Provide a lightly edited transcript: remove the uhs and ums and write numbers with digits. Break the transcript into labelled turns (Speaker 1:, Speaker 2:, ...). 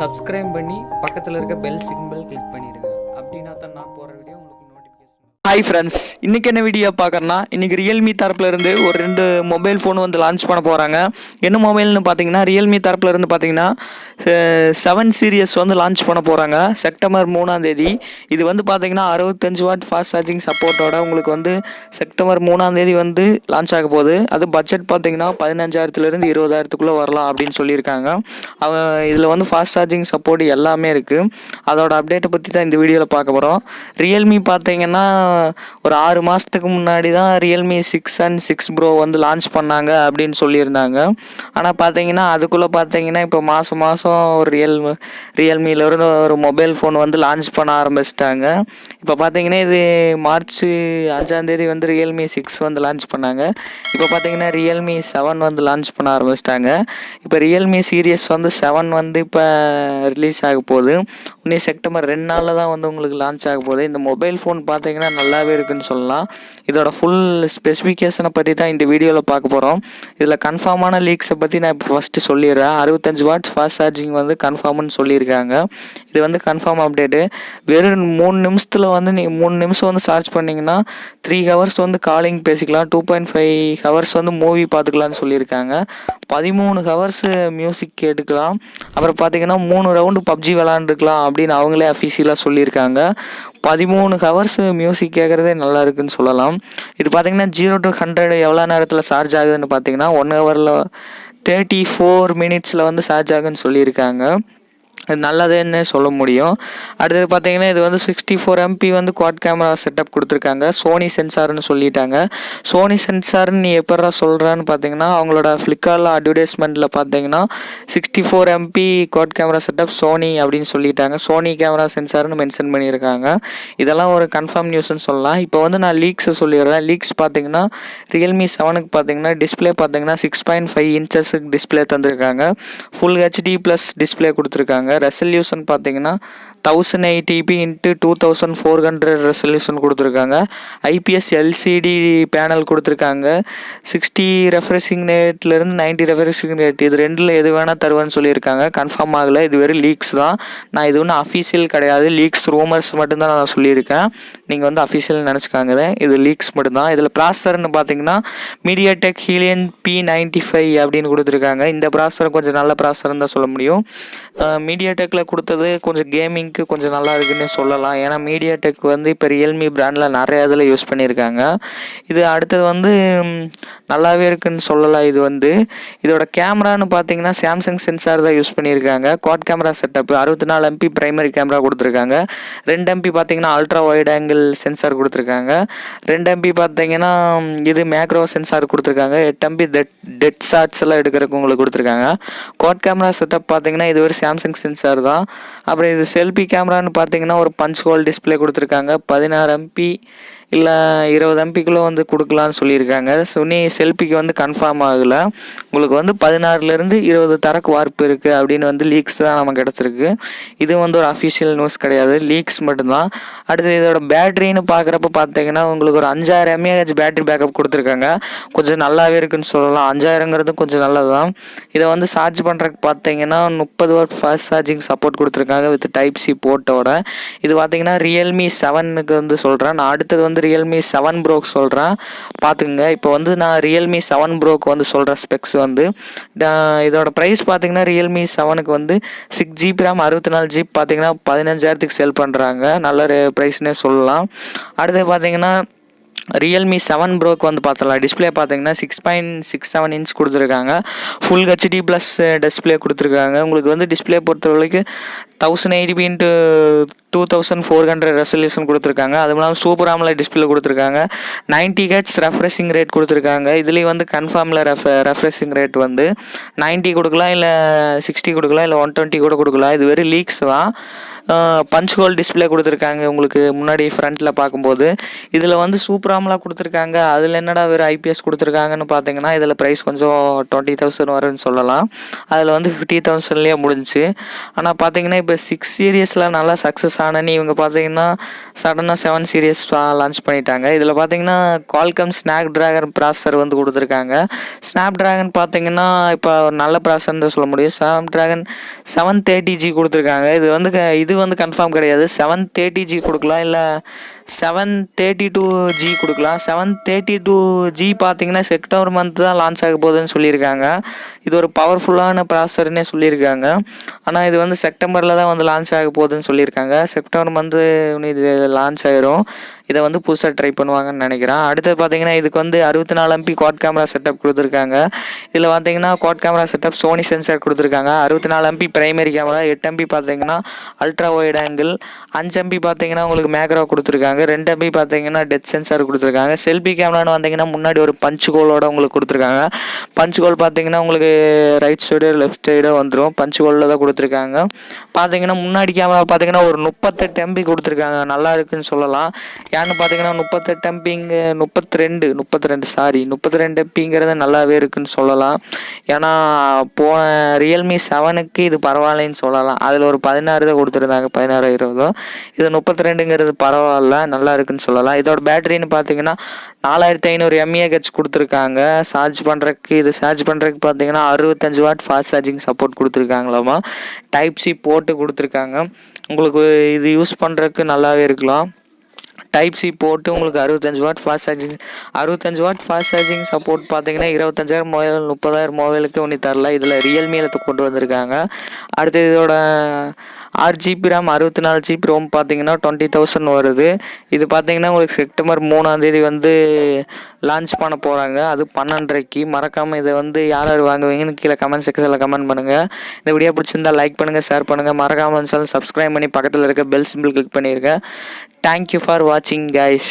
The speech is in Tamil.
Speaker 1: சப்ஸ்கிரைப் பண்ணி பக்கத்தில் இருக்க பெல் சிம்பிள் கிளிக் பண்ணிடுங்க. அப்படின்னா தான் நான் போகிற வீடியோ உங்களுக்கு நோட்டிஃபிகேஷன்.
Speaker 2: ஹாய் ஃப்ரெண்ட்ஸ், இன்றைக்கி என்ன வீடியோ பார்க்குறேன்னா, இன்றைக்கி ரியல்மி தரப்புலேருந்து ஒரு 2 மொபைல் ஃபோன் வந்து லான்ச் பண்ண போகிறாங்க. என்ன மொபைல்னு பார்த்தீங்கன்னா, ரியல்மி தரப்புலேருந்து பார்த்தீங்கன்னா 7 சீரியஸ் வந்து லான்ச் பண்ண போகிறாங்க செப்டம்பர் 3ஆம் தேதி. இது வந்து பார்த்தீங்கன்னா 65 வாட் ஃபாஸ்ட் சார்ஜிங் சப்போர்ட்டோட உங்களுக்கு வந்து செப்டம்பர் 3ஆம் தேதி வந்து லான்ச் ஆக போகுது. அது பட்ஜெட் பார்த்தீங்கன்னா 15,000லேருந்து 20,000க்குள்ளே வரலாம் அப்படின்னு சொல்லியிருக்காங்க. இதில் வந்து ஃபாஸ்ட் சார்ஜிங் சப்போர்ட் எல்லாமே இருக்குது. அதோட அப்டேட்டை பற்றி தான் இந்த வீடியோவில் பார்க்க போகிறோம். ரியல்மி பார்த்தீங்கன்னா ஒரு 6 மாதத்துக்கு முன்னாடி தான் ரியல்மி 6 அண்ட் 6 ப்ரோ வந்து லான்ச் பண்ணாங்க அப்படின்னு சொல்லியிருந்தாங்க. ஆனால் பார்த்தீங்கன்னா அதுக்குள்ளே பார்த்தீங்கன்னா இப்போ மாதம் ஒரு ரியல்மியிலேருந்து ஒரு மொபைல் ஃபோன் வந்து லான்ச் பண்ண ஆரம்பிச்சிட்டாங்க. இப்போ பார்த்தீங்கன்னா இது மார்ச் 5ஆம் தேதி வந்து ரியல்மி 6 வந்து லான்ச் பண்ணாங்க. இப்போ பார்த்தீங்கன்னா ரியல்மி 7 வந்து லான்ச் பண்ண ஆரம்பிச்சிட்டாங்க. இப்போ ரியல்மி சீரியஸ் வந்து 7 வந்து இப்போ ரிலீஸ் ஆக போகுது. இன்னும் செப்டம்பர் 2 நாளில் தான் வந்து உங்களுக்கு லான்ச் ஆக போகுது. இந்த மொபைல் ஃபோன் பார்த்தீங்கன்னா நல்லாவே இருக்குன்னு சொல்லலாம். இதோட ஃபுல் ஸ்பெசிஃபிகேஷனை பற்றி தான் இந்த வீடியோவில் பார்க்க போகிறோம். இதில் கன்ஃபார்மான லீக்ஸை பற்றி நான் இப்போ ஃபஸ்ட்டு சொல்லிடுறேன். 65 வாட் ஃபாஸ்ட் சார்ஜிங் வந்து கன்ஃபார்ம்னு சொல்லியிருக்காங்க. இது வந்து கன்ஃபார்ம் அப்டேட்டு. வெறும் 3 நிமிஷத்தில் வந்து நீங்கள் 3 நிமிஷம் வந்து சார்ஜ் பண்ணிங்கன்னா 3 ஹவர்ஸ் வந்து காலிங் பேசிக்கலாம், 2.5 ஹவர்ஸ் வந்து மூவி பார்த்துக்கலான்னு சொல்லியிருக்காங்க. 13 ஹவர்ஸ் மியூசிக் கேட்டுக்கலாம். அப்புறம் பார்த்தீங்கன்னா 3 ரவுண்டு பப்ஜி விளாண்டுருக்கலாம் அப்படின்னு அவங்களே அஃபிஷியலாக சொல்லியிருக்காங்க. 13 ஹவர்ஸ் மியூசிக் கேட்குறதே நல்லா இருக்குன்னு சொல்லலாம். இது பார்த்தீங்கன்னா 0 to 100 எவ்வளோ நேரத்தில் சார்ஜ் ஆகுதுன்னு பார்த்தீங்கன்னா 1 ஹவரில் 34 மினிட்ஸில் வந்து சார்ஜ் ஆகுன்னு சொல்லியிருக்காங்க. இது நல்லதுன்னு சொல்ல முடியும். அடுத்தது பார்த்தீங்கன்னா இது வந்து 64MP வந்து குவாட் கேமரா செட்டப் கொடுத்துருக்காங்க. சோனி சென்சார்னு சொல்லிட்டாங்க. சோனி சென்சார்னு நீ எப்படா சொல்கிறான்னு பார்த்தீங்கன்னா அவங்களோட ஃப்ளிப்கார்ட்டில் அட்வர்டைஸ்மெண்ட்டில் பார்த்தீங்கன்னா 64MP quad camera setup Sony அப்படின்னு சொல்லிட்டாங்க. சோனி கேமரா சென்சார்னு மென்ஷன் பண்ணியிருக்காங்க. இதெல்லாம் ஒரு கன்ஃபார்ம் நியூஸ்ன்னு சொல்லலாம். இப்போ வந்து நான் லீக்ஸை சொல்லிடுறேன். லீக்ஸ் பார்த்தீங்கன்னா ரியல்மி 7க்கு பார்த்தீங்கன்னா டிஸ்பிளே பார்த்தீங்கன்னா 6.5 இன்ச்சஸுக்கு டிஸ்பிளே தந்திருக்காங்க. ஃபுல் HD ப்ளஸ் டிஸ்பிளே கொடுத்துருக்காங்க. ரெசல்யூஷன் பார்த்தீங்கன்னா 1080p x 2400 ரெசல்யூஷன் கொடுத்துருக்காங்க. ஐபிஎஸ் எல்சிடி பேனல் கொடுத்துருக்காங்க. 60 ரெஃப்ரெஷிங் ரேட்லேருந்து 90 ரெஃப்ரெஷிங் ரேட் இது ரெண்டில் எது வேணால் தருவேன்னு சொல்லியிருக்காங்க. கன்ஃபார்ம் ஆகலை. இது வெறும் லீக்ஸ் தான். நான் இது ஒன்றும் அஃபீஷியல் கிடையாது. லீக்ஸ் ரூமர்ஸ் மட்டும்தான் நான் சொல்லியிருக்கேன். நீங்கள் வந்து அஃபீஷியல் நினச்சிக்காங்க. இது லீக்ஸ் மட்டும்தான். இதில் ப்ராசஸர்னு பார்த்தீங்கன்னா மீடியாடெக் ஹீலியன் P95 அப்படின்னு கொடுத்துருக்காங்க. இந்த ப்ராசஸர் கொஞ்சம் நல்ல ப்ராசஸர்னு தான் சொல்ல முடியும். மீடியாடெக்கில் கொடுத்தது கொஞ்சம் கேமிங்க்கு கொஞ்சம் நல்லா இருக்குன்னு சொல்லலாம். ஏன்னா மீடியாடெக் வந்து இப்போ ரியல்மி பிராண்டில் நிறைய இதில் யூஸ் பண்ணியிருக்காங்க. இது அடுத்தது வந்து நல்லாவே இருக்குன்னு சொல்லலாம். இது வந்து இதோட கேமரான்னு பார்த்தீங்கன்னா சாம்சங் சென்சார் தான் யூஸ் பண்ணியிருக்காங்க. Quad camera setup 64MP primary camera கொடுத்துருக்காங்க. 2MP பார்த்தீங்கன்னா அல்ட்ரா வைட் ஆங்கிள் சென்சார் கொடுத்துருக்காங்க. 2MP பார்த்தீங்கன்னா இது மேக்ரோ சென்சார் கொடுத்துருக்காங்க. 8MP டெட் ஷாட்ஸ் எல்லாம் எடுக்கிறதுக்கு உங்களுக்கு கொடுத்துருக்காங்க. குவாட் கேமரா செட்டப் பார்த்தீங்கன்னா இது ஒரு சாம்சங் சென்சார் தான். அப்புறம் இது செல்ஃபி கேமரான்னு பார்த்தீங்கன்னா ஒரு பஞ்ச் ஹோல் டிஸ்பிளே கொடுத்துருக்காங்க. 16MP இல்லை 20MP வந்து கொடுக்கலான்னு சொல்லியிருக்காங்க. சொன்னி செல்ஃபிக்கு வந்து கன்ஃபார்ம் ஆகலை. உங்களுக்கு வந்து 16லேருந்து 20 தரக்கு வாய்ப்பு இருக்குது அப்படின்னு வந்து லீக்ஸ் தான் நமக்கு கிடச்சிருக்கு. இது வந்து ஒரு அஃபிஷியல் நியூஸ் கிடையாது, லீக்ஸ் மட்டும்தான். அடுத்து இதோட பேட்டரின்னு பார்க்குறப்ப பார்த்தீங்கன்னா உங்களுக்கு ஒரு 5000 mAh பேட்டரி பேக்கப் கொடுத்துருக்காங்க. கொஞ்சம் நல்லாவே இருக்குன்னு சொல்லலாம். 5000ங்கிறது கொஞ்சம் நல்லது தான். இதை வந்து சார்ஜ் பண்ணுறதுக்கு பார்த்தீங்கன்னா 30 வாட் ஃபாஸ்ட் சார்ஜிங் சப்போர்ட் கொடுத்துருக்காங்க வித் டைப் சி போர்ட்டோட. இது பார்த்தீங்கன்னா ரியல்மி 7க்கு வந்து சொல்கிறேன். நான் அடுத்தது வந்து ரியல்மி 7 ப்ரோக்கு சொல்கிறேன், பார்த்துக்குங்க. இப்போ வந்து நான் ரியல்மி 7 ப்ரோக்கு வந்து சொல்கிறேன் ஸ்பெக்ஸ் வந்து. இதோட ப்ரைஸ் பார்த்தீங்கன்னா ரியல்மி 7க்கு வந்து 6GB RAM 64GB பார்த்தீங்கன்னா 15,000க்கு சேல் பண்ணுறாங்க. நல்ல ப்ரைஸ்னே சொல்லலாம். அடுத்து பார்த்தீங்கன்னா ரியல்மி 7 ப்ரோக்கு வந்து பார்த்தலாம். டிஸ்பிளே பார்த்தீங்கன்னா 6.67 இன்ச் கொடுத்துருக்காங்க. ஃபுல் HD ப்ளஸ் டிஸ்பிளே கொடுத்துருக்காங்க. உங்களுக்கு வந்து டிஸ்பிளே பொறுத்தவரைக்கும் 1080p x 2400 ரெசல்யூஷன் கொடுத்துருக்காங்க. அது இல்லாமல் சூப்பர் AMOLED டிஸ்பிளே கொடுத்துருக்காங்க. 90 Hz ரெஃப்ரெஷிங் ரேட் கொடுத்துருக்காங்க. இதுலேயும் வந்து கன்ஃபார்மில் ரெஃப்ரெஷிங் ரேட் வந்து 90 கொடுக்கலாம், இல்லை 60 கொடுக்கலாம், இல்லை 120 கூட கொடுக்கலாம். இது வெறும் லீக்ஸ் தான். பஞ்ச் ஹோல் டிஸ்பிளே கொடுத்துருக்காங்க. உங்களுக்கு முன்னாடி ஃப்ரண்ட்டில் பார்க்கும்போது இதில் வந்து சூப்பர் AMOLED கொடுத்துருக்காங்க. அதில் என்னடா வெறும் ஐபிஎஸ் கொடுத்துருக்காங்கன்னு பார்த்தீங்கன்னா இதில் ப்ரைஸ் கொஞ்சம் 20,000 வரும்னு சொல்லலாம். அதில் வந்து 50,000லேயே முடிஞ்சிச்சு. ஆனால் பார்த்தீங்கன்னா இப்போ 6 சீரியஸில் நல்லா சக்ஸஸ் ஆனனி இவங்க பார்த்தீங்கன்னா சடனாக 7 சீரியஸ் லான்ச் பண்ணிட்டாங்க. இதில் பார்த்தீங்கன்னா குவால்காம் ஸ்னாப் டிராகன் ப்ராசஸர் வந்து கொடுத்துருக்காங்க. ஸ்னாப் டிராகன் பார்த்தீங்கன்னா இப்போ ஒரு நல்ல ப்ராசஸர்னு தான் சொல்ல முடியும். ஸ்னாப் டிராகன் 730G கொடுத்துருக்காங்க. இது வந்து கன்ஃபார்ம் கிடையாது. 730G கொடுக்கலாம், இல்லை 732G கொடுக்கலாம். 732G பார்த்தீங்கன்னா செப்டம்பர் மந்த் தான் லான்ச் ஆக போகுதுன்னு சொல்லியிருக்காங்க. இது ஒரு பவர்ஃபுல்லான ப்ராசஸர்னே சொல்லியிருக்காங்க. ஆனால் இது வந்து செப்டம்பரில் தான் வந்து லான்ச் ஆக போகுதுன்னு சொல்லியிருக்காங்க. செப்டம்பர் மந்த்து இது லான்ச் ஆயிரும். இதை வந்து புதுசாக ட்ரை பண்ணுவாங்கன்னு நினைக்கிறேன். அடுத்தது பார்த்தீங்கன்னா இதுக்கு வந்து 64MP குவாட் கேமரா செட்டப் கொடுத்துருக்காங்க. இதில் பார்த்தீங்கன்னா quad camera setup Sony sensor கொடுத்துருக்காங்க. 64MP பிரைமரி கேமரா, 8MP பார்த்தீங்கன்னா அல்ட்ரா வைட் ஆங்கிள், 5MP பார்த்தீங்கன்னா உங்களுக்கு மேக்ரோ கொடுத்துருக்காங்க, 2MP பார்த்தீங்கன்னா டெத் சென்சார் கொடுத்துருக்காங்க. செல்ஃபி கேமரான்னு வந்தீங்கன்னா முன்னாடி ஒரு பஞ்ச் கோலோட உங்களுக்கு கொடுத்துருக்காங்க. பஞ்ச் கோல் பார்த்தீங்கன்னா உங்களுக்கு ரைட் சைடு லெஃப்ட் சைடோ வந்துடும். பஞ்ச் கோலில் தான் கொடுத்துருக்காங்க. பார்த்தீங்கன்னா முன்னாடி கேமரா பார்த்தீங்கன்னா ஒரு 38MP கொடுத்துருக்காங்க. நல்லா இருக்குன்னு சொல்லலாம். ஏன்னு பார்த்தீங்கன்னா 32MPங்கிறது நல்லாவே இருக்குன்னு சொல்லலாம். ஏன்னா போன ரியல்மி 7க்கு இது பரவாயில்லைன்னு சொல்லலாம். அதில் ஒரு 16 தான் கொடுத்துருந்தாங்க, 16-20. இது 32ங்கிறது பரவாயில்ல, நல்லா இருக்குன்னு சொல்லலாம். இதோட பேட்டரின்னு பார்த்தீங்கன்னா 4500 mAh கொடுத்துருக்காங்க. சார்ஜ் பண்ணுறதுக்கு பார்த்தீங்கன்னா 65 வாட் ஃபாஸ்ட் சார்ஜிங் சப்போர்ட் கொடுத்துருக்காங்களாமா. டைப் சி போட்டு கொடுத்துருக்காங்க. உங்களுக்கு இது யூஸ் பண்ணுறதுக்கு நல்லாவே இருக்கலாம். டைப் சி போட்டு உங்களுக்கு 65 வாட் ஃபாஸ்ட் சார்ஜிங் சப்போர்ட் பார்த்தீங்கன்னா 25,000 மொபைல் 30,000 மொபைலுக்கு ஒன்று தரல. இதில் ரியல்மியில் கொண்டு வந்திருக்காங்க. அடுத்து இதோட 6GB RAM 64GB ROM பார்த்தீங்கன்னா 20,000 வருது. இது பார்த்தீங்கன்னா உங்களுக்கு செப்டம்பர் 3 வந்து லான்ச் பண்ண போகிறாங்க. அது 12:30. மறக்காமல் இதை வந்து யார் வாங்குவீங்கன்னு கீழே கமெண்ட் செக்ஷனில் கமெண்ட் பண்ணுங்கள். இந்த வீடியோ பிடிச்சிருந்தா லைக் பண்ணுங்கள், ஷேர் பண்ணுங்கள். மறக்காமல் சப்ஸ்கிரைப் பண்ணி பக்கத்தில் இருக்க பெல் சிம்பிள் கிளிக் பண்ணியிருக்கேன். Thank you for watching, guys.